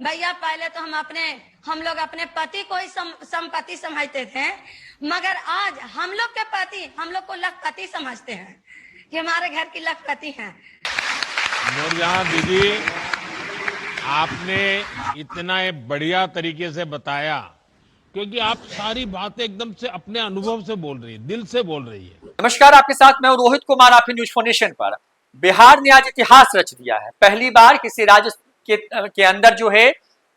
भैया पहले तो हम लोग अपने पति को ही संपत्ति समझते थे, मगर आज हम लोग के पति हम लोग को लखपति समझते हैं कि हमारे घर की लखपति हैं। नूरजहां दीदी, आपने इतना बढ़िया तरीके से बताया क्योंकि आप सारी बातें एकदम से अपने अनुभव से बोल रही है, दिल से बोल रही है। नमस्कार, आपके साथ मैं रोहित कुमार, आप न्यूज फाउंडेशन पर। बिहार ने आज इतिहास रच दिया है। पहली बार किसी राज्य के अंदर जो है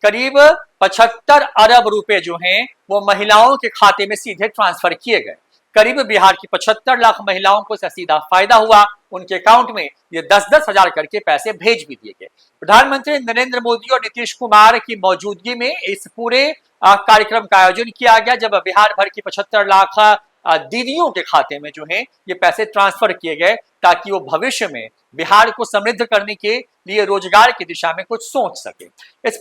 करीब 75 अरब रुपए जो हैं वो महिलाओं के खाते में सीधे ट्रांसफर किए गए। करीब बिहार की 75 लाख महिलाओं को सीधा फायदा हुआ। उनके अकाउंट में ये 10-10 हजार करके पैसे भेज भी दिए गए। प्रधानमंत्री नरेंद्र मोदी और नीतीश कुमार की मौजूदगी में इस पूरे कार्यक्रम का आयोजन किया गया, जब बिहार भर की 75 लाख दीदियों के खाते में जो है ये पैसे ट्रांसफर किए गए, ताकि वो भविष्य में बिहार को समृद्ध करने के लिए रोजगार की दिशा में कुछ सोच सके। इस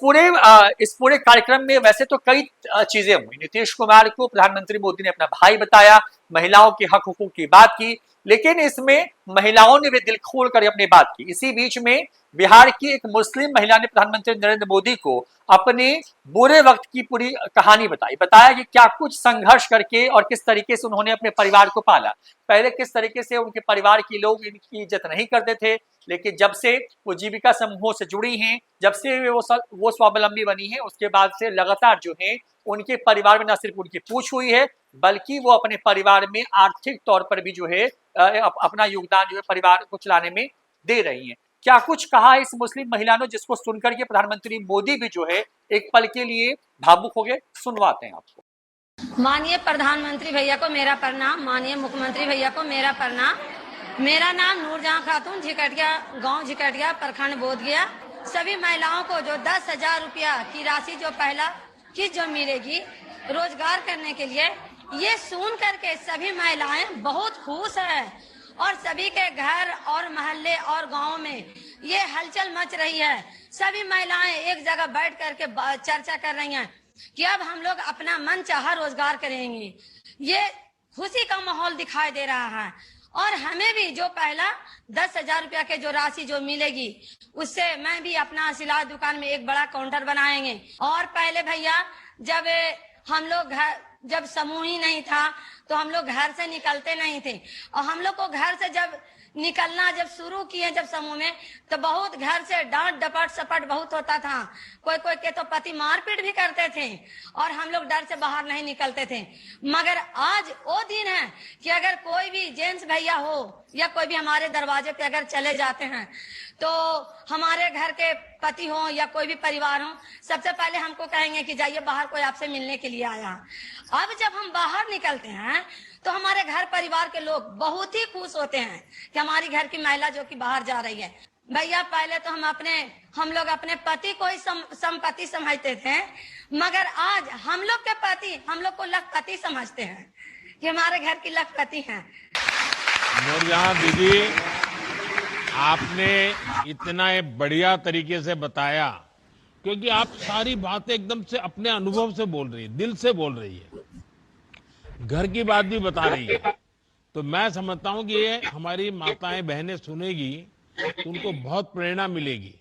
पूरे कार्यक्रम में वैसे तो कई चीजें हुई। नीतीश कुमार को प्रधानमंत्री मोदी ने अपना भाई बताया, महिलाओं के हक हुकूक की बात की, लेकिन इसमें महिलाओं ने भी दिल खोल कर अपनी बात की। इसी बीच में बिहार की एक मुस्लिम महिला ने प्रधानमंत्री नरेंद्र मोदी को अपने बुरे वक्त की पूरी कहानी बताया कि क्या कुछ संघर्ष करके और किस तरीके से उन्होंने अपने परिवार को पाला। पहले किस तरीके से उनके परिवार के लोग इनकी इज्जत नहीं करते थे, लेकिन जब से वो जीविका समूहों से जुड़ी हैं, जब से वो स्वावलंबी बनी है, उसके बाद से लगातार जो है उनके परिवार में न सिर्फ उनकी पूछ हुई है, बल्कि वो अपने परिवार में आर्थिक तौर पर भी जो है अपना योगदान जो है परिवार को चलाने में दे रही हैं। क्या कुछ कहा इस मुस्लिम महिला ने, जिसको सुनकर के प्रधानमंत्री मोदी भी जो है एक पल के लिए भावुक हो गए। सुनवाते हैं आपको। माननीय प्रधानमंत्री भैया को मेरा प्रणाम, माननीय मुख्यमंत्री भैया को मेरा प्रणाम। मेरा नाम नूरजहां खातून, झिकटिया गांव, झिकटिया प्रखंड बोधगया। सभी महिलाओं को जो 10,000 रुपया की राशि जो पहला किस्त जो मिलेगी रोजगार करने के लिए, ये सुन करके सभी महिलाएं बहुत खुश है और सभी के घर और मोहल्ले और गांव में ये हलचल मच रही है। सभी महिलाएं एक जगह बैठ करके चर्चा कर रही हैं कि अब हम लोग अपना मन चाहा रोजगार करेंगे। ये खुशी का माहौल दिखाई दे रहा है और हमें भी जो पहला 10,000 रुपया के जो राशि जो मिलेगी, उससे मैं भी अपना सिलाई दुकान में एक बड़ा काउंटर बनाएंगे। और पहले भैया जब समूह ही नहीं था तो हम लोग घर से निकलते नहीं थे, और हम लोग को घर से जब निकलना जब शुरू किए जब समूह में, तो बहुत घर से डांट डपट सपट बहुत होता था। कोई के तो पति मारपीट भी करते थे और हम लोग डर से बाहर नहीं निकलते थे। मगर आज वो दिन है कि अगर कोई भी जेंट्स भैया हो या कोई भी हमारे दरवाजे पे अगर चले जाते हैं, तो हमारे घर के पति हो या कोई भी परिवार हो, सबसे पहले हमको कहेंगे कि जाइए बाहर, कोई आपसे मिलने के लिए आया। अब जब हम बाहर निकलते हैं तो हमारे घर परिवार के लोग बहुत ही खुश होते हैं कि हमारी घर की महिला जो कि बाहर जा रही है। भैया पहले तो हम लोग अपने पति को ही संपत्ति समझते थे, मगर आज हम लोग के पति हम लोग को लखपति समझते हैं कि हमारे घर की लखपति हैं। नूरजहां दीदी, आपने इतना बढ़िया तरीके से बताया क्योंकि आप सारी बातें एकदम से अपने अनुभव से बोल रही है, दिल से बोल रही है, घर की बात भी बता रही है। तो मैं समझता हूं कि ये हमारी माताएं बहनें सुनेगी तो उनको बहुत प्रेरणा मिलेगी।